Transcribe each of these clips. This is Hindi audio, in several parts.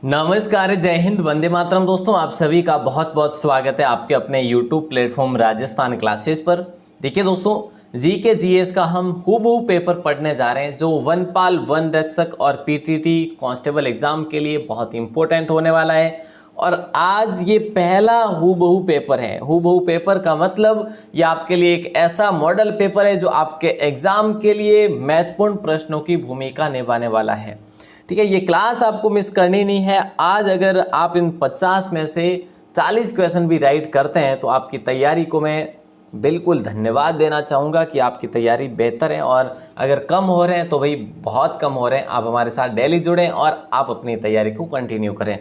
नमस्कार, जय हिंद, वंदे मातरम। दोस्तों, आप सभी का बहुत बहुत स्वागत है आपके अपने YouTube प्लेटफॉर्म राजस्थान क्लासेस पर। देखिए दोस्तों, जीके जीएस का हम हूबहू पेपर पढ़ने जा रहे हैं जो वनपाल, वन रक्षक और पीटीटी कांस्टेबल एग्जाम के लिए बहुत इंपॉर्टेंट होने वाला है। और आज ये पहला हूबहू पेपर है। हूबहू पेपर का मतलब ये आपके लिए एक ऐसा मॉडल पेपर है जो आपके एग्जाम के लिए महत्वपूर्ण प्रश्नों की भूमिका निभाने वाला है। ठीक है, ये क्लास आपको मिस करनी नहीं है। आज अगर आप इन 50 में से 40 क्वेश्चन भी राइट करते हैं तो आपकी तैयारी को मैं बिल्कुल धन्यवाद देना चाहूँगा कि आपकी तैयारी बेहतर है। और अगर कम हो रहे हैं तो भाई बहुत कम हो रहे हैं, आप हमारे साथ डेली जुड़ें और आप अपनी तैयारी को कंटिन्यू करें।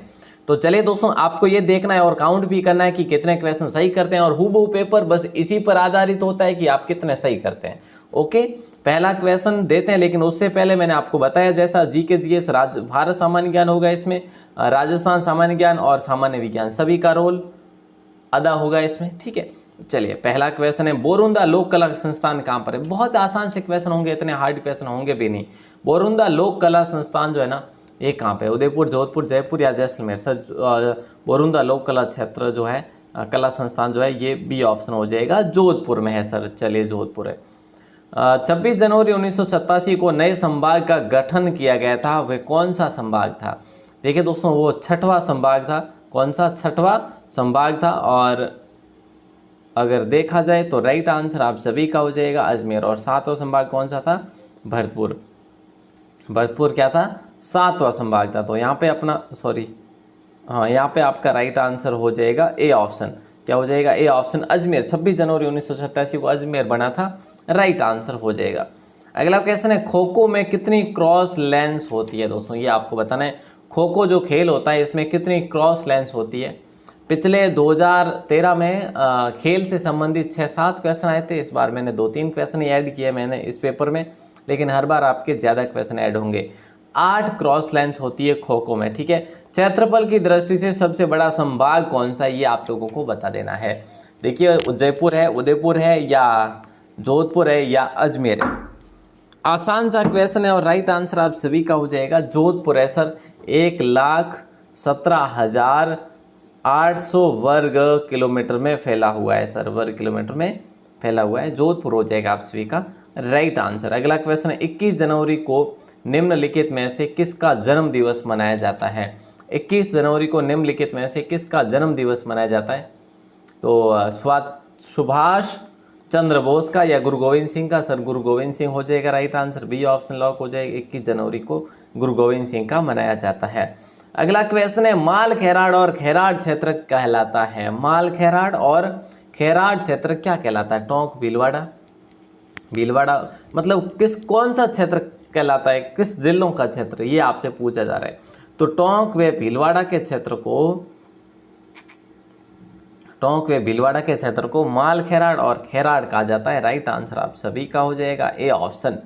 तो चलिए दोस्तों, आपको ये देखना है और काउंट भी करना है कि कितने क्वेश्चन सही करते हैं। और हूबहू पेपर बस इसी पर आधारित होता है कि आप कितने सही करते हैं। ओके, पहला क्वेश्चन देते हैं, लेकिन उससे पहले मैंने आपको बताया जैसा जीके जीएस भारत सामान्य ज्ञान होगा, इसमें राजस्थान सामान्य ज्ञान और सामान्य विज्ञान सभी का रोल अदा होगा इसमें। ठीक है, चलिए पहला क्वेश्चन है, बोरुंदा लोक कला संस्थान कहाँ पर है। बहुत आसान से क्वेश्चन होंगे, इतने हार्ड क्वेश्चन होंगे भी नहीं। बोरुंदा लोक कला संस्थान जो है ना, ये कहाँ पे है? उदयपुर, जोधपुर, जयपुर या जैसलमेर? सर, बोरुंदा लोक कला क्षेत्र जो है, कला संस्थान जो है, ये बी ऑप्शन हो जाएगा, जोधपुर में है सर। चलिए जोधपुर है। 26 जनवरी 1987 को नए संभाग का गठन किया गया था, वह कौन सा संभाग था? देखिए दोस्तों, वो छठवां संभाग था। कौन सा? छठवां संभाग था। और अगर देखा जाए तो राइट आंसर आप सभी का हो जाएगा अजमेर। और सातवां संभाग कौन सा था? भरतपुर। भरतपुर क्या था? सातवां संभाग था। तो यहाँ पे अपना हाँ, यहाँ पे आपका राइट आंसर हो जाएगा ए ऑप्शन। क्या हो जाएगा? A option, Ajmer. 26 जनवरी 1987 को अजमेर बना था, राइट आंसर हो जाएगा। अगला क्वेश्चन है, खो खो में कितनी क्रॉस लेंस होती है? दोस्तों, ये आपको बताना है। खो खो जो खेल होता है, इसमें कितनी क्रॉस लेंस होती है? पिछले 2013 में खेल से संबंधित 6-7 क्वेश्चन आए थे। इस बार मैंने 2-3 क्वेश्चन ही ऐड किए मैंने इस पेपर में, लेकिन हर बार आपके ज़्यादा क्वेश्चन ऐड होंगे। 8 क्रॉस लेंस होती है खो खो में। ठीक है, क्षेत्रफल की दृष्टि से सबसे बड़ा संभाग कौन सा, ये आप लोगों को बता देना है। देखिए, जयपुर है, उदयपुर है, या जोधपुर है, या अजमेर है। आसान सा क्वेश्चन है और राइट आंसर आप सभी का हो जाएगा जोधपुर है सर। 1,17,800 वर्ग किलोमीटर में फैला हुआ है सर, वर्ग किलोमीटर में फैला हुआ है। जोधपुर हो जाएगा आप सभी का राइट आंसर। अगला क्वेश्चन है, 21 जनवरी को निम्नलिखित में से किसका जन्म दिवस मनाया जाता है? 21 जनवरी को निम्नलिखित में से किसका जन्म दिवस मनाया जाता है? तो सुभाष चंद्र बोस का या गुरु गोविंद सिंह का? सर, गुरु गोविंद सिंह हो जाएगा right answer, B option lock हो जाएगा। 21 जनवरी को गुरु गोविंद सिंह का मनाया जाता है। अगला क्वेश्चन है, माल खैराड़ और खैराड़ क्षेत्र कहलाता है। माल खैराड़ और खैराड़ क्षेत्र क्या कहलाता है? टोंक, भीलवाड़ा। भीलवाड़ा मतलब कौन सा क्षेत्र कहलाता है? किस जिलों का क्षेत्र, ये आपसे पूछा जा रहा है। तो टोंक व भीलवाड़ा के क्षेत्र को माल खैराड़ और खैराड़ कहा जाता है। राइट आंसर आप सभी का हो जाएगा ए ऑप्शन।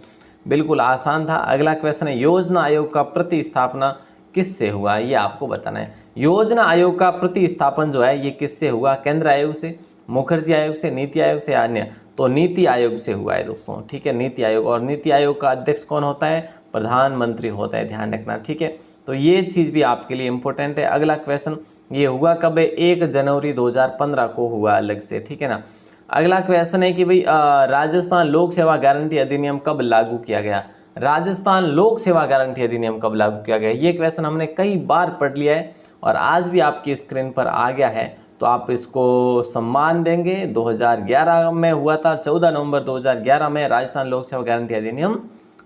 बिल्कुल आसान था। अगला क्वेश्चन है, योजना आयोग का प्रतिस्थापना किससे हुआ? ये आपको बताना है। योजना आयोग का प्रतिस्थापन जो है ये किससे हुआ? केंद्र आयोग से, मुखर्जी आयोग से, नीति आयोग से, अन्य? तो नीति आयोग से हुआ है दोस्तों। ठीक है, नीति आयोग। और नीति आयोग का अध्यक्ष कौन होता है? प्रधानमंत्री होता है, ध्यान रखना। ठीक है, तो ये चीज़ भी आपके लिए इंपॉर्टेंट है। अगला क्वेश्चन, ये हुआ कब है? 1 जनवरी 2015 को हुआ अलग से। ठीक है ना। अगला क्वेश्चन है कि भाई राजस्थान लोक सेवा गारंटी अधिनियम कब लागू किया गया? राजस्थान लोक सेवा गारंटी अधिनियम कब लागू किया गया? ये क्वेश्चन हमने कई बार पढ़ लिया है और आज भी आपकी स्क्रीन पर आ गया है, तो आप इसको सम्मान देंगे। 2011 में हुआ था, 14 नवंबर 2011 में राजस्थान लोक सेवा गारंटी अधिनियम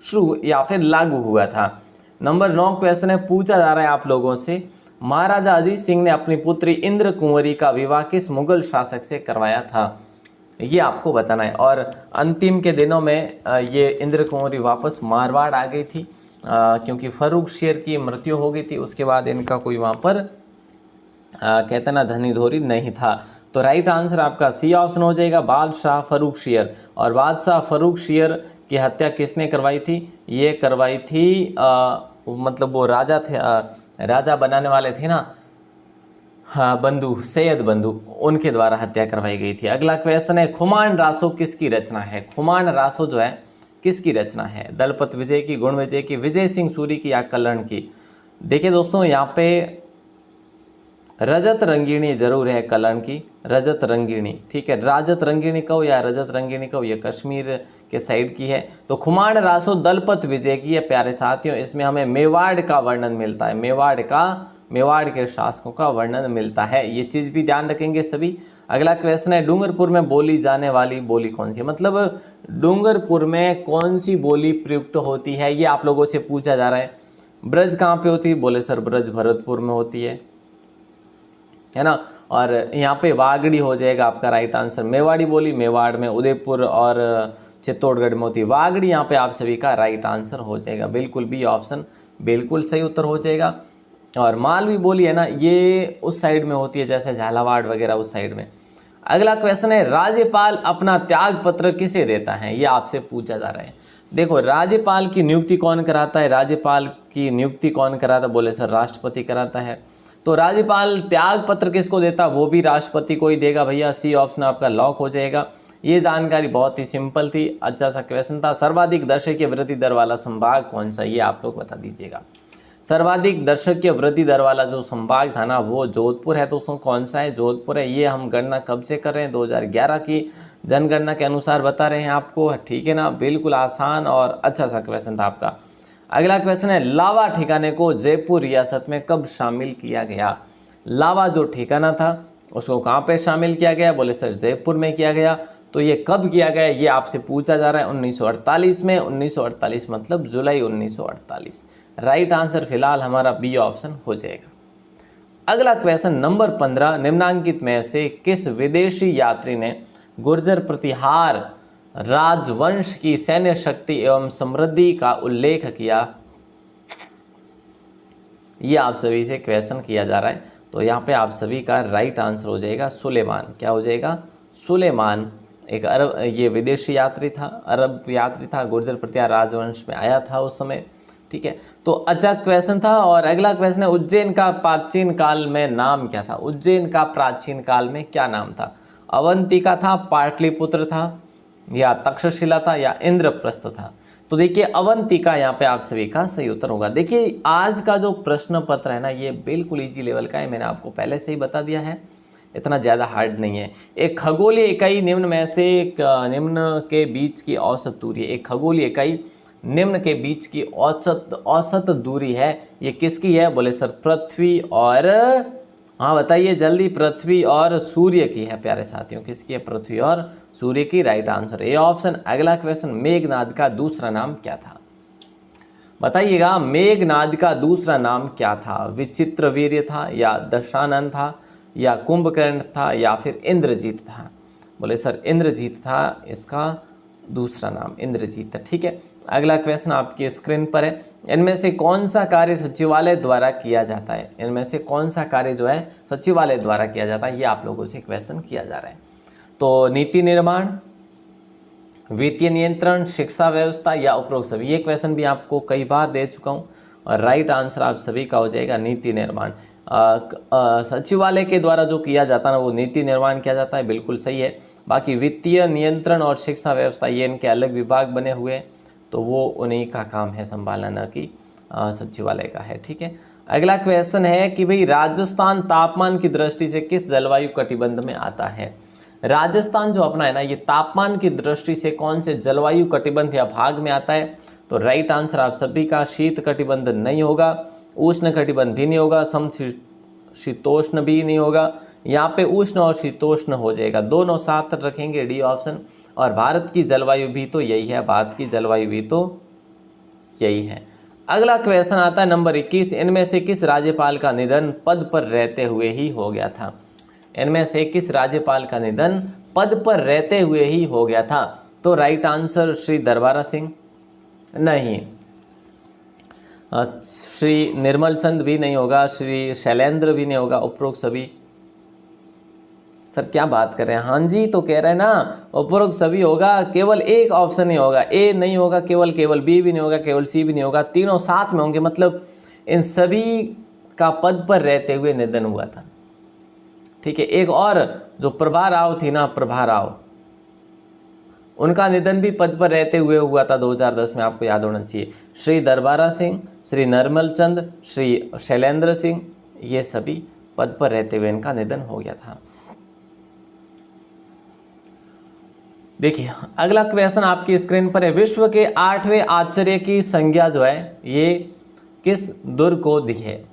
शुरू या फिर लागू हुआ था। नंबर 9 क्वेश्चन है, पूछा जा रहा है आप लोगों से, महाराजा अजीत सिंह ने अपनी पुत्री इंद्र कुंवरी का विवाह किस मुगल शासक से करवाया था? ये आपको बताना है। और अंतिम के दिनों में ये इंद्र कुंवरी वापस मारवाड़ आ गई थी, क्योंकि फर्रुख शेर की मृत्यु हो गई थी। उसके बाद इनका कोई वहाँ पर कहते ना धनी धोरी नहीं था। तो राइट आंसर आपका सी ऑप्शन हो जाएगा, बादशाह फर्रुख शेर। और बादशाह फर्रुख शेर की हत्या किसने करवाई थी? ये करवाई थी मतलब वो राजा थे, राजा बनाने वाले थे ना, हाँ, बंधु, सैयद बंधु, उनके द्वारा हत्या करवाई गई थी। अगला क्वेश्चन है, खुमान रासो किसकी रचना है? खुमान रासो जो है किसकी रचना है? दलपत विजय की, गुण विजय की, विजय सिंह सूरी की, या कल्याण की? देखिए दोस्तों, यहाँ पे रजत रंगीणी जरूर है कलन की, रजत रंगीणी, ठीक है। राजत रंगीणी कहो या रजत रंगीणी कहो, ये कश्मीर के साइड की है। तो खुमाण रासो दलपत विजय की है प्यारे साथियों, इसमें हमें मेवाड़ का वर्णन मिलता है, मेवाड़ के शासकों का वर्णन मिलता है, ये चीज़ भी ध्यान रखेंगे सभी। अगला क्वेश्चन है, डूंगरपुर में बोली जाने वाली बोली कौन सी है, मतलब डूंगरपुर में कौन सी बोली प्रयुक्त होती है, ये आप लोगों से पूछा जा रहा है। ब्रज कहाँ पे होती है, बोले सर ब्रज भरतपुर में होती है ना। और यहाँ पे वागड़ी हो जाएगा आपका राइट आंसर। मेवाड़ी बोली मेवाड़ में, उदयपुर और चित्तौड़गढ़ में होती है। वागड़ी यहाँ पे आप सभी का राइट आंसर हो जाएगा, बिल्कुल बी ऑप्शन बिल्कुल सही उत्तर हो जाएगा। और मालवी बोली है ना, ये उस साइड में होती है, जैसे झालावाड़ वगैरह उस साइड में। अगला क्वेश्चन है, राज्यपाल अपना त्याग पत्र किसे देता है, ये आपसे पूछा जा रहा है। देखो, राज्यपाल की नियुक्ति कौन कराता है, राज्यपाल की नियुक्ति कौन कराता है, बोले सर राष्ट्रपति कराता है। तो राज्यपाल त्याग पत्र किसको देता, वो भी राष्ट्रपति को ही देगा भैया, सी ऑप्शन आपका लॉक हो जाएगा। ये जानकारी बहुत ही सिंपल थी, अच्छा सा क्वेश्चन था। सर्वाधिक दर्शकीय वृद्धि दर वाला संभाग कौन सा, ये आप लोग बता दीजिएगा। सर्वाधिक दर्शकीय वृद्धि दर वाला जो संभाग था ना, वो जोधपुर है। दोस्तों कौन सा है, जोधपुर है। ये हम गणना कब से कर रहे हैं, 2011 की जनगणना के अनुसार बता रहे हैं आपको, ठीक है ना। बिल्कुल आसान और अच्छा सा क्वेश्चन था आपका। अगला क्वेश्चन है, लावा ठिकाने को जयपुर रियासत में कब शामिल किया गया। लावा जो ठिकाना था उसको कहाँ पे शामिल किया गया, बोले सर जयपुर में किया गया। तो ये कब किया गया, ये आपसे पूछा जा रहा है। 1948 में, 1948 मतलब जुलाई 1948। राइट आंसर फिलहाल हमारा बी ऑप्शन हो जाएगा। अगला क्वेश्चन नंबर 15, निम्नांकित में से किस विदेशी यात्री ने गुर्जर प्रतिहार राजवंश की सैन्य शक्ति एवं समृद्धि का उल्लेख किया, ये आप सभी से क्वेश्चन किया जा रहा है। तो यहाँ पे आप सभी का राइट आंसर हो जाएगा सुलेमान। क्या हो जाएगा, सुलेमान। एक अरब, ये विदेशी यात्री था, अरब यात्री था, गुर्जर प्रतिहार राजवंश में आया था उस समय, ठीक है। तो अच्छा क्वेश्चन था। और अगला क्वेश्चन है, उज्जैन का प्राचीन काल में नाम क्या था, उज्जैन का प्राचीन काल में क्या नाम था। अवंतिका था, पाटलिपुत्र था, या तक्षशिला था, या इंद्रप्रस्थ था। तो देखिए अवंतिका यहाँ पे आप सभी का सही उत्तर होगा। देखिए आज का जो प्रश्न पत्र है ना, ये बिल्कुल इजी लेवल का है, मैंने आपको पहले से ही बता दिया है, इतना ज़्यादा हार्ड नहीं है। एक खगोलीय इकाई निम्न में से निम्न के बीच की औसत दूरी है। एक खगोलीय इकाई निम्न के बीच की औसत दूरी है, ये किसकी है, बोले सर पृथ्वी और, हाँ बताइए जल्दी, पृथ्वी और सूर्य की है प्यारे साथियों। किसकी है, पृथ्वी और सूर्य की। Right answer A option. अगला क्वेश्चन, मेघनाद का दूसरा नाम क्या था, बताइएगा। मेघनाद का दूसरा नाम क्या था, विचित्रवीर्य था, या दशानन था, या कुंभकर्ण था, या फिर इंद्रजीत था। बोले सर इंद्रजीत था, इसका दूसरा नाम इंद्रजीत था, ठीक है। अगला क्वेश्चन आपकी स्क्रीन पर है, इनमें से कौन सा कार्य सचिवालय द्वारा किया जाता है, इनमें से कौन सा कार्य जो है सचिवालय द्वारा किया जाता है, ये आप लोगों से क्वेश्चन किया जा रहा है। तो नीति निर्माण, वित्तीय नियंत्रण, शिक्षा व्यवस्था, या उपरोक्त सभी। ये क्वेश्चन भी आपको कई बार दे चुका हूँ, और राइट आंसर आप सभी का हो जाएगा नीति निर्माण। सचिवालय के द्वारा जो किया जाता है ना, वो नीति निर्माण किया जाता है, बिल्कुल सही है। बाकी वित्तीय नियंत्रण और शिक्षा व्यवस्था, ये इनके अलग विभाग बने हुए हैं, तो वो उन्हीं का काम है संभालना, न कि सचिवालय का है, ठीक है। अगला क्वेश्चन है कि भाई राजस्थान तापमान की दृष्टि से किस जलवायु कटिबंध में आता है। राजस्थान जो अपना है ना, ये तापमान की दृष्टि से कौन से जलवायु कटिबंध या भाग में आता है। तो राइट आंसर आप सभी का शीत कटिबंध नहीं होगा, उष्ण कटिबंध भी नहीं होगा, समशीतोष्ण भी नहीं होगा। यहाँ पे उष्ण और शीतोष्ण हो जाएगा, दोनों साथ रखेंगे, डी ऑप्शन। और भारत की जलवायु भी तो यही है, भारत की जलवायु भी तो यही है। अगला क्वेश्चन आता है नंबर 21, इनमें से किस राज्यपाल का निधन पद पर रहते हुए ही हो गया था। इनमें से किस राज्यपाल का निधन पद पर रहते हुए ही हो गया था। तो राइट आंसर श्री दरबारा सिंह नहीं, श्री निर्मल चंद भी नहीं होगा, श्री शैलेंद्र भी नहीं होगा, उपरोक्त सभी। सर क्या बात कर रहे हैं, हाँ जी तो कह रहे हैं ना, उपरोक्त सभी होगा, केवल एक ऑप्शन नहीं होगा, ए नहीं होगा, केवल बी भी नहीं होगा, केवल सी भी नहीं होगा, तीनों साथ में होंगे। मतलब इन सभी का पद पर रहते हुए निधन हुआ था, ठीक है। एक और जो प्रभा राव थी ना, प्रभा राव, उनका निधन भी पद पर रहते हुए हुआ था 2010 में, आपको याद होना चाहिए। श्री दरबारा सिंह, श्री नरमल चंद, श्री शैलेंद्र सिंह, ये सभी पद पर रहते हुए इनका निधन हो गया था। देखिए अगला क्वेश्चन आपकी स्क्रीन पर है, विश्व के 8वें आश्चर्य की संज्ञा जो है ये किस दुर्ग को दी है?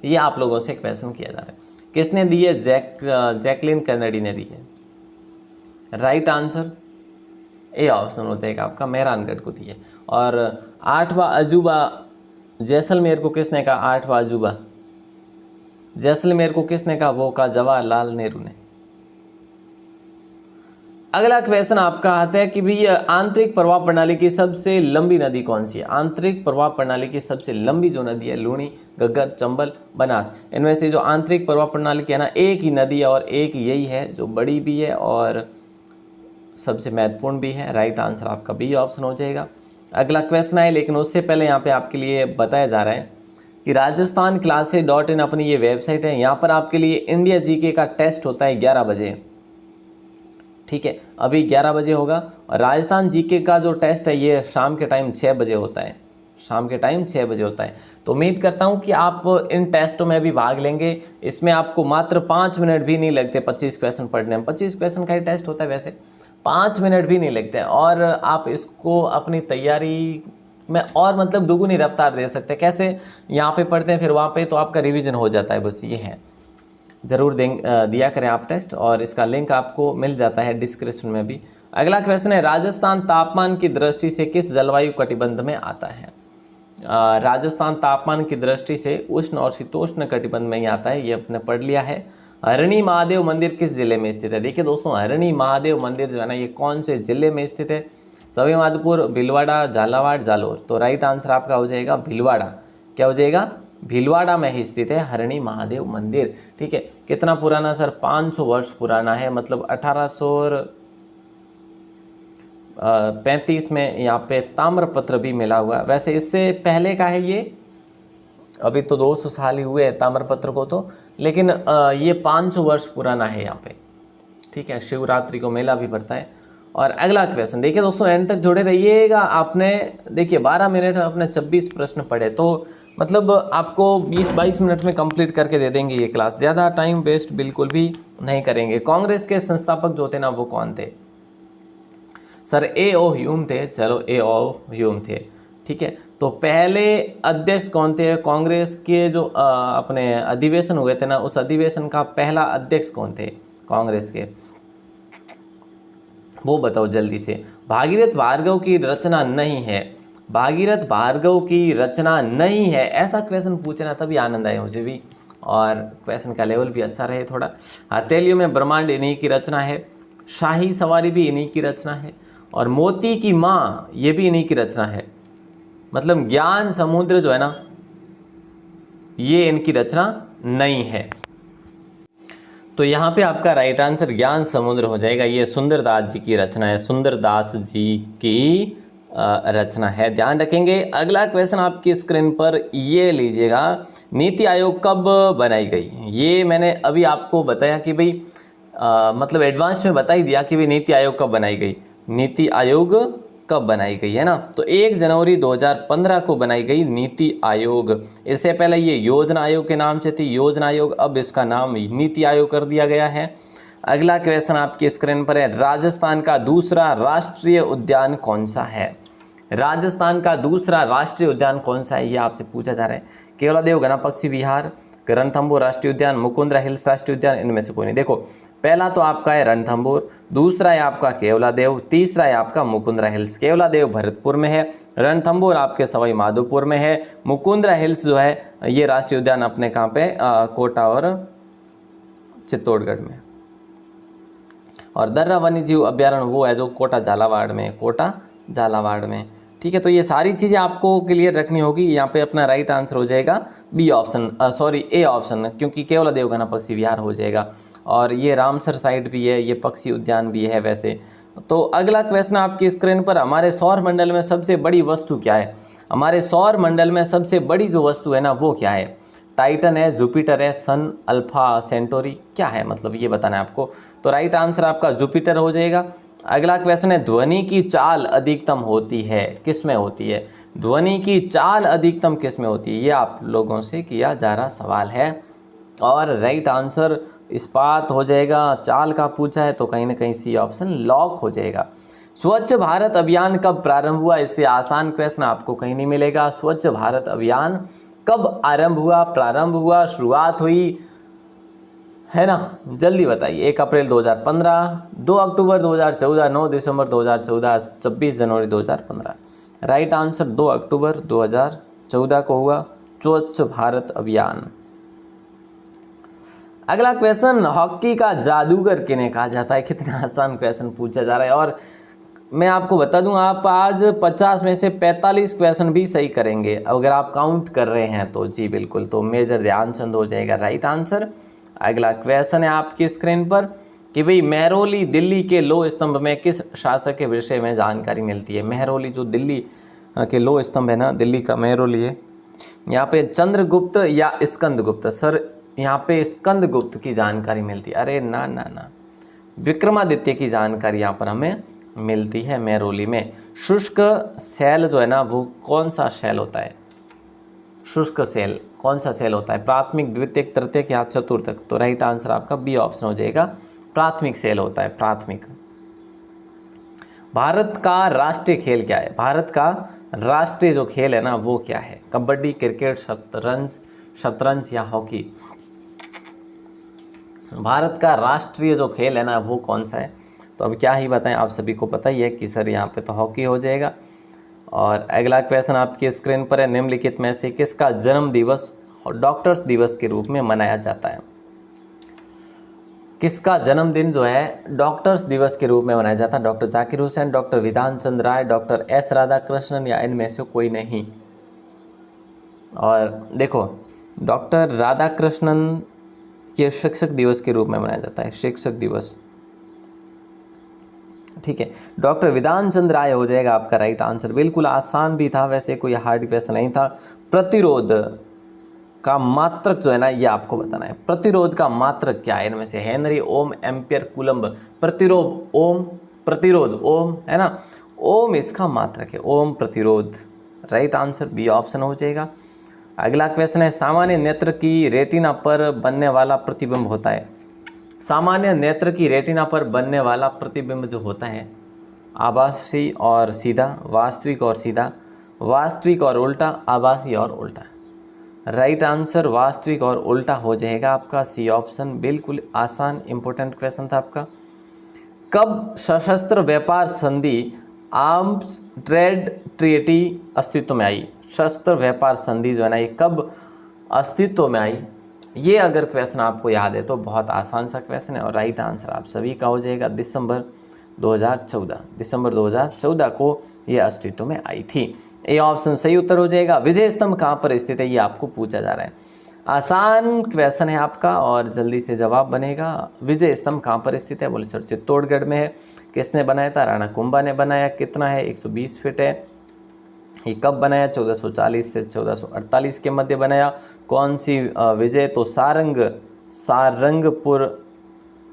ये आप लोगों से क्वेश्चन किया जा रहा है, किसने दी है? जैकलिन कैनेडी ने दी है। राइट आंसर ए ऑप्शन हो जाएगा आपका, मेहरानगढ़ को दी है। और 8वां अजूबा जैसलमेर को किसने कहा? 8वां अजूबा जैसलमेर को किसने कहा? वो कहा जवाहरलाल नेहरू ने। अगला क्वेश्चन आपका आता है कि भाई आंतरिक प्रवाह प्रणाली की सबसे लंबी नदी कौन सी है? आंतरिक प्रवाह प्रणाली की सबसे लंबी जो नदी है, लूणी, घग्गर, चंबल, बनास, इनमें से जो आंतरिक प्रवाह प्रणाली की है ना, एक ही नदी है और एक यही है जो बड़ी भी है और सबसे महत्वपूर्ण भी है। राइट आंसर आपका बी ऑप्शन हो जाएगा। अगला क्वेश्चन है, लेकिन उससे पहले यहाँ पे आपके लिए बताया जा रहा है कि राजस्थान क्लासेस.in अपनी ये वेबसाइट है, यहाँ पर आपके लिए इंडिया जीके का टेस्ट होता है 11 बजे। ठीक है, अभी 11 बजे होगा। और राजस्थान जीके का जो टेस्ट है ये शाम के टाइम 6 बजे होता है, शाम के टाइम 6 बजे होता है। तो उम्मीद करता हूँ कि आप इन टेस्टों में भी भाग लेंगे। इसमें आपको मात्र 5 मिनट भी नहीं लगते 25 क्वेश्चन पढ़ने में। 25 क्वेश्चन का ही टेस्ट होता है, वैसे 5 मिनट भी नहीं लगते और आप इसको अपनी तैयारी में और मतलब दुगुनी रफ्तार दे सकते हैं। कैसे? यहाँ पे पढ़ते हैं फिर वहाँ पे, तो आपका रिवीजन हो जाता है, बस ये है। ज़रूर दिया करें आप टेस्ट, और इसका लिंक आपको मिल जाता है डिस्क्रिप्शन में भी। अगला क्वेश्चन है, राजस्थान तापमान की दृष्टि से किस जलवायु कटिबंध में आता है? राजस्थान तापमान की दृष्टि से उष्ण और शीतोष्ण कटिबंध में ही आता है, ये आपने पढ़ लिया है। हरणी महादेव मंदिर किस जिले में स्थित है? देखिए दोस्तों, हरणी महादेव मंदिर जो है ना, ये कौन से जिले में स्थित है? सवाईमाधोपुर, भीलवाड़ा, झालावाड़, जालोर। तो राइट आंसर आपका हो जाएगा भीलवाड़ा। क्या हो जाएगा? भीलवाड़ा में ही स्थित है हरणी महादेव मंदिर। ठीक है, कितना पुराना सर? 500 वर्ष पुराना है, मतलब 1835 में यहाँ पे ताम्रपत्र भी मिला हुआ है। वैसे इससे पहले का है ये, अभी तो 200 साल ही हुए हैं ताम्रपत्र को तो, लेकिन ये 500 वर्ष पुराना है यहाँ पे। ठीक है, शिवरात्रि को मेला भी पड़ता है। और अगला क्वेश्चन देखिए दोस्तों, एंड तक जुड़े रहिएगा। आपने देखिए 12 मिनट में अपने 26 प्रश्न पढ़े, तो मतलब आपको 20-22 मिनट में कंप्लीट करके दे देंगे ये क्लास, ज़्यादा टाइम वेस्ट बिल्कुल भी नहीं करेंगे। कांग्रेस के संस्थापक जो थे ना, वो कौन थे सर? A.O. ह्यूम थे। चलो, A.O. ह्यूम थे। ठीक है, तो पहले अध्यक्ष कौन थे? कांग्रेस के जो अपने अधिवेशन हुए थे ना, उस अधिवेशन का पहला अध्यक्ष कौन थे कांग्रेस के? वो बताओ जल्दी से। भागीरथ भार्गव की रचना नहीं है, भागीरथ भार्गव की रचना नहीं है, ऐसा क्वेश्चन पूछना तभी आनंद आए मुझे भी, और क्वेश्चन का लेवल भी अच्छा रहे थोड़ा। हथेलियों में ब्रह्मांड इन्हीं की रचना है, शाही सवारी भी इन्हीं की रचना है, और मोती की माँ ये भी इन्हीं की रचना है। मतलब ज्ञान समुद्र जो है ना, ये इनकी रचना नहीं है। तो यहाँ पे आपका राइट आंसर ज्ञान समुद्र हो जाएगा। ये सुंदरदास जी की रचना है, सुंदरदास जी की रचना है, ध्यान रखेंगे। अगला क्वेश्चन आपकी स्क्रीन पर ये लीजिएगा, नीति आयोग कब बनाई गई? ये मैंने अभी आपको बताया कि भाई मतलब एडवांस में बता ही दिया कि भाई नीति आयोग कब बनाई गई। नीति आयोग कब बनाई गई है ना, तो 1 जनवरी 2015 को बनाई गई नीति आयोग। इससे पहले ये योजना आयोग के नाम से थी, योजना आयोग, अब इसका नाम नीति आयोग कर दिया गया है। अगला क्वेश्चन आपकी स्क्रीन पर है, राजस्थान का दूसरा राष्ट्रीय उद्यान कौन सा है? राजस्थान का दूसरा राष्ट्रीय उद्यान कौन सा है, ये आपसे पूछा जा रहा है। केवलादेव घना पक्षी विहार, रणथंभौर राष्ट्रीय उद्यान, मुकुंदरा हिल्स राष्ट्रीय उद्यान, इनमें से कोई नहीं। देखो, पहला तो आपका है रणथंभौर, दूसरा है आपका केवलादेव, तीसरा है आपका मुकुंदरा हिल्स। केवलादेव भरतपुर में है, रणथंभौर आपके सवाई माधोपुर में है, मुकुंदरा हिल्स जो है ये राष्ट्रीय उद्यान अपने कहाँ पे कोटा और चित्तौड़गढ़ में, और दर्रा वन्यजीव अभ्यारण्य वो है जो कोटा झालावाड़ में, कोटा झालावाड़ में। ठीक है, तो ये सारी चीज़ें आपको क्लियर रखनी होगी। यहाँ पे अपना राइट आंसर हो जाएगा B option, sorry A option, क्योंकि केवलादेव घना पक्षी विहार हो जाएगा। और ये रामसर साइट भी है, ये पक्षी उद्यान भी है वैसे। तो अगला क्वेश्चन आपकी स्क्रीन पर, हमारे सौर मंडल में सबसे बड़ी वस्तु क्या है? हमारे सौर मंडल में सबसे बड़ी जो वस्तु है ना, वो क्या है? टाइटन है, जुपिटर है, सन, अल्फा सेंटोरी, क्या है मतलब ये बताना है आपको। तो राइट आंसर आपका जुपिटर हो जाएगा। अगला क्वेश्चन है, ध्वनि की चाल अधिकतम होती है किस में होती है? ध्वनि की चाल अधिकतम किस में होती है, ये आप लोगों से किया जा रहा सवाल है। और राइट आंसर इस्पात हो जाएगा। चाल का पूछा है तो कहीं ना कहीं सी ऑप्शन लॉक हो जाएगा। स्वच्छ भारत अभियान कब प्रारंभ हुआ? इससे आसान क्वेश्चन आपको कहीं नहीं मिलेगा। स्वच्छ भारत अभियान कब आरंभ हुआ, प्रारंभ हुआ, शुरुआत हुई, है ना? जल्दी बताइए। 1 अप्रैल 2015, 2 अक्टूबर 2014, 9 दिसंबर 2014, 26 जनवरी 2015। राइट आंसर 2 अक्टूबर 2014 को हुआ स्वच्छ भारत अभियान। अगला क्वेश्चन, हॉकी का जादूगर किन्हें कहा जाता है? कितना आसान क्वेश्चन पूछा जा रहा है। और मैं आपको बता दूं, आप आज 50 में से 45 क्वेश्चन भी सही करेंगे अगर आप काउंट कर रहे हैं तो। जी बिल्कुल, तो मेजर ध्यानचंद हो जाएगा राइट आंसर। अगला क्वेश्चन है आपकी स्क्रीन पर कि भाई मेहरौली दिल्ली के लोह स्तंभ में किस शासक के विषय में जानकारी मिलती है? मेहरौली जो दिल्ली के लोह स्तंभ है ना, दिल्ली का मेहरौली है, यहाँ पे चंद्रगुप्त या स्कंदगुप्त? सर यहाँ पे स्कंदगुप्त की जानकारी मिलती है। अरे ना ना ना, विक्रमादित्य की जानकारी यहाँ पर हमें मिलती है मेहरौली में। शुष्क शैल जो है ना, वो कौन सा शैल होता है? शुष्क शैल कौन सा शैल होता है? प्राथमिक, द्वितीयक, तृतीयक या चतुर्थक? तो राइट आंसर आपका बी ऑप्शन हो जाएगा, प्राथमिक शैल होता है, प्राथमिक। भारत का राष्ट्रीय खेल क्या है? भारत का राष्ट्रीय जो खेल है ना वो क्या है? कबड्डी, क्रिकेट, शतरंज या हॉकी? भारत का राष्ट्रीय जो खेल है ना वो कौन सा है? तो अब क्या ही बताएं, आप सभी को पता ही है कि सर यहाँ पे तो हॉकी हो जाएगा। और अगला क्वेश्चन आपकी स्क्रीन पर है, निम्नलिखित में से किसका जन्म दिवस डॉक्टर्स दिवस के रूप में मनाया जाता है? किसका जन्मदिन जो है डॉक्टर्स दिवस के रूप में मनाया जाता है? डॉक्टर जाकिर हुसैन, डॉक्टर विधान चंद्र राय, डॉक्टर एस राधाकृष्णन या इनमें से कोई नहीं? और देखो, डॉक्टर राधाकृष्णन के शिक्षक दिवस के रूप में मनाया जाता है, शिक्षक दिवस, ठीक है। डॉक्टर विधान चंद्र राय हो जाएगा आपका राइट आंसर। बिल्कुल आसान भी था, वैसे कोई हार्ड क्वेश्चन नहीं था। प्रतिरोध का मात्रक जो है ना ये आपको बताना है। प्रतिरोध का मात्रक क्या है? इनमें से हेनरी, ओम, एम्पियर, कूलम्ब। प्रतिरोध ओम है ना, ओम इसका मात्रक है, ओम प्रतिरोध। राइट आंसर बी ऑप्शन हो जाएगा। अगला क्वेश्चन है, सामान्य नेत्र की रेटिना पर बनने वाला प्रतिबिंब होता है? सामान्य नेत्र की रेटिना पर बनने वाला प्रतिबिंब जो होता है, आभासी और सीधा, वास्तविक और सीधा, वास्तविक और उल्टा, आभासी और उल्टा। राइट आंसर वास्तविक और उल्टा हो जाएगा आपका सी ऑप्शन। बिल्कुल आसान इंपॉर्टेंट क्वेश्चन था आपका। कब सशस्त्र व्यापार संधि आर्म्स ट्रेड ट्रीटी अस्तित्व में आई? सशस्त्र व्यापार संधि जो है ना ये कब अस्तित्व में आई? ये अगर क्वेश्चन आपको याद है तो बहुत आसान सा क्वेश्चन है और राइट आंसर आप सभी का हो जाएगा दिसंबर 2014। दिसंबर 2014 को ये अस्तित्व में आई थी। ये ऑप्शन सही उत्तर हो जाएगा। विजय स्तंभ कहाँ पर स्थित है ये आपको पूछा जा रहा है। आसान क्वेश्चन है आपका और जल्दी से जवाब बनेगा। विजय स्तंभ कहाँ पर स्थित है? बोले सर चित्तौड़गढ़ में है। किसने बनाया था? राणा कुंभा ने बनाया। कितना है? 120 फीट है। ये कब बनाया? 1440 से 1448 के मध्य बनाया। कौन सी विजय? तो सारंगपुर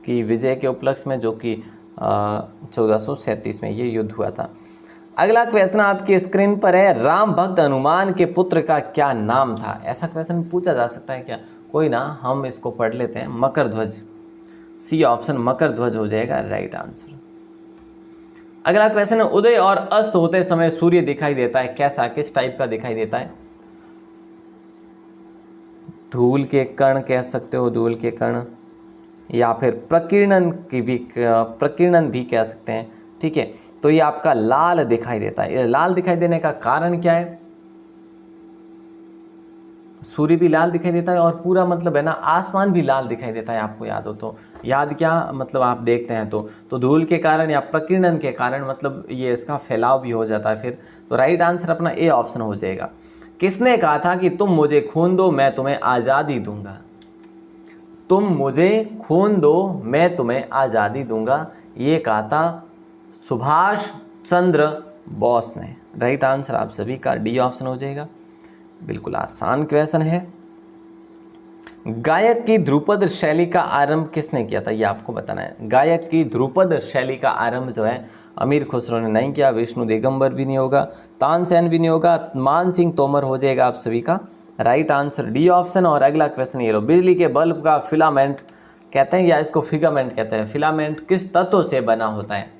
की विजय के उपलक्ष्य में, जो कि 1437 में ये युद्ध हुआ था। अगला क्वेश्चन आपकी स्क्रीन पर है, राम भक्त हनुमान के पुत्र का क्या नाम था? ऐसा क्वेश्चन पूछा जा सकता है क्या? कोई ना, हम इसको पढ़ लेते हैं, मकर ध्वज। सी ऑप्शन मकर ध्वज हो जाएगा राइट आंसर। अगला क्वेश्चन है, उदय और अस्त होते समय सूर्य दिखाई देता है कैसा? किस टाइप का दिखाई देता है? धूल के कण कह सकते हो, धूल के कण, या फिर प्रकीर्णन भी कह सकते हैं, ठीक है। तो ये आपका लाल दिखाई देता है। ये लाल दिखाई देने का कारण क्या है? सूर्य भी लाल दिखाई देता है और पूरा मतलब है ना आसमान भी लाल दिखाई देता है, आपको याद हो तो। याद क्या मतलब आप देखते हैं तो धूल के कारण या प्रकीर्णन के कारण मतलब ये इसका फैलाव भी हो जाता है फिर। तो राइट आंसर अपना ए ऑप्शन हो जाएगा। किसने कहा था कि तुम मुझे खून दो मैं तुम्हें आज़ादी दूंगा? तुम मुझे खून दो मैं तुम्हें आज़ादी दूंगा, ये कहा था सुभाष चंद्र बोस ने। राइट आंसर आप सभी का डी ऑप्शन हो जाएगा। बिल्कुल आसान क्वेश्चन है। गायक की ध्रुपद शैली का आरंभ किसने किया था, ये आपको बताना है। गायक की ध्रुपद शैली का आरंभ जो है अमीर खुसरो ने नहीं किया, विष्णु दिगंबर भी नहीं होगा, तानसेन भी नहीं होगा, मान सिंह तोमर हो जाएगा आप सभी का राइट आंसर डी ऑप्शन। और अगला क्वेश्चन ये लो, बिजली के बल्ब का फिलामेंट कहते हैं या इसको फिगामेंट कहते हैं, फिलामेंट किस तत्व से बना होता है।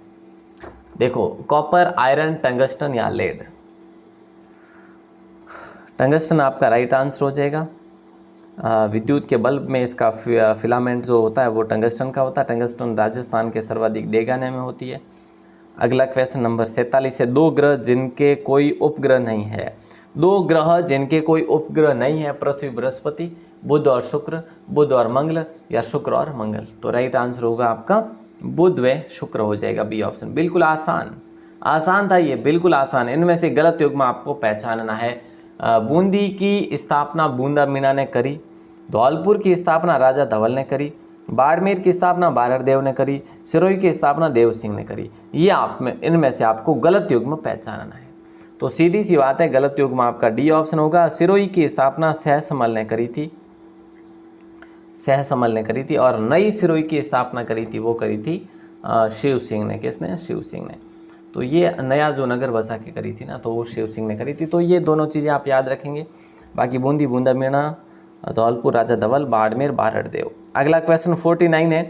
देखो कॉपर, आयरन, टंगस्टन या लेड। टंगस्टन आपका राइट आंसर हो जाएगा। विद्युत के बल्ब में इसका फिलामेंट जो होता है वो टंगस्टन का होता है। टंगस्टन राजस्थान के सर्वाधिक डेगाने में होती है। अगला क्वेश्चन नंबर 47 है, दो ग्रह जिनके कोई उपग्रह नहीं है। दो ग्रह जिनके कोई उपग्रह नहीं है, पृथ्वी बृहस्पति, बुध और शुक्र, बुध और मंगल या शुक्र और मंगल। तो राइट आंसर होगा आपका बुध व शुक्र हो जाएगा बी ऑप्शन। बिल्कुल आसान था ये, बिल्कुल आसान। इनमें से गलत युग्म आपको पहचानना है। बूंदी की स्थापना बूंदा मीणा ने करी, धौलपुर की स्थापना राजा धवल ने करी, बाड़मेर की स्थापना बारहदेव ने करी, सिरोही की स्थापना देव सिंह ने करी। ये आप में इनमें से आपको गलत युग्म पहचानना है। तो सीधी सी बात है, गलत युग्म आपका डी ऑप्शन होगा। सिरोही की स्थापना सहसमल ने करी थी, सहसमल ने करी थी। और नई सिरोही की स्थापना करी थी वो करी थी शिव सिंह ने। किसने? शिव सिंह ने। तो ये नया जो नगर बसा के करी थी ना, तो वो शिव सिंह ने करी थी। तो ये दोनों चीज़ें आप याद रखेंगे। बाकी बूंदी बूंदा मीणा, धौलपुर राजा धवल, बाड़मेर बारहदेव। अगला क्वेश्चन 49 है,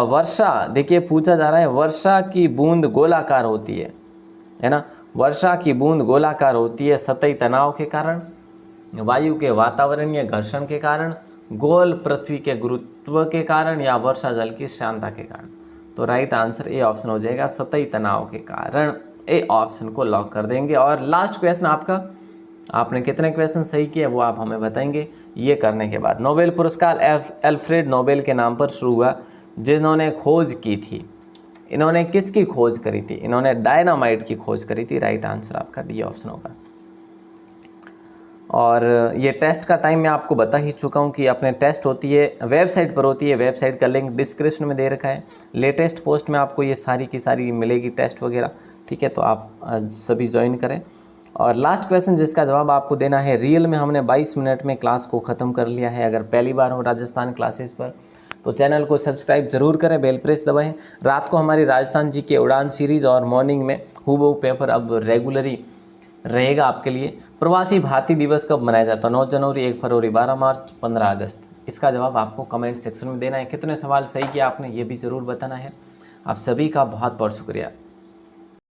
वर्षा देखिए पूछा जा रहा है, वर्षा की बूंद गोलाकार होती है ना। वर्षा की बूंद गोलाकार होती है सतही तनाव के कारण, वायु के वातावरणीय घर्षण के कारण, गोल पृथ्वी के गुरुत्व के कारण या वर्षा जल की शांता के कारण। तो राइट आंसर ए ऑप्शन हो जाएगा, सतही तनाव के कारण। ए ऑप्शन को लॉक कर देंगे। और लास्ट क्वेश्चन आपका, आपने कितने क्वेश्चन सही किए वो आप हमें बताएंगे ये करने के बाद। नोबेल पुरस्कार अल्फ्रेड नोबेल के नाम पर शुरू हुआ, जिन्होंने खोज की थी। इन्होंने किसकी खोज करी थी? इन्होंने डायनामाइट की खोज करी थी। राइट आंसर आपका डी ऑप्शन होगा। और ये टेस्ट का टाइम मैं आपको बता ही चुका हूँ कि अपने टेस्ट होती है वेबसाइट पर होती है। वेबसाइट का लिंक डिस्क्रिप्शन में दे रखा है। लेटेस्ट पोस्ट में आपको ये सारी की सारी मिलेगी टेस्ट वगैरह, ठीक है। तो आप सभी ज्वाइन करें। और लास्ट क्वेश्चन जिसका जवाब आपको देना है, रियल में हमने 22 मिनट में क्लास को ख़त्म कर लिया है। अगर पहली बार हो राजस्थान क्लासेस पर तो चैनल को सब्सक्राइब जरूर करें, बेल प्रेस दबाएं। रात को हमारी राजस्थान जी के उड़ान सीरीज़ और मॉर्निंग में हूबहू पेपर अब रेगुलरी रहेगा आपके लिए। प्रवासी भारतीय दिवस कब मनाया जाता है? 9 जनवरी, 1 फरवरी, 12 मार्च, 15 अगस्त। इसका जवाब आपको कमेंट सेक्शन में देना है। कितने सवाल सही किया आपने ये भी ज़रूर बताना है। आप सभी का बहुत बहुत शुक्रिया।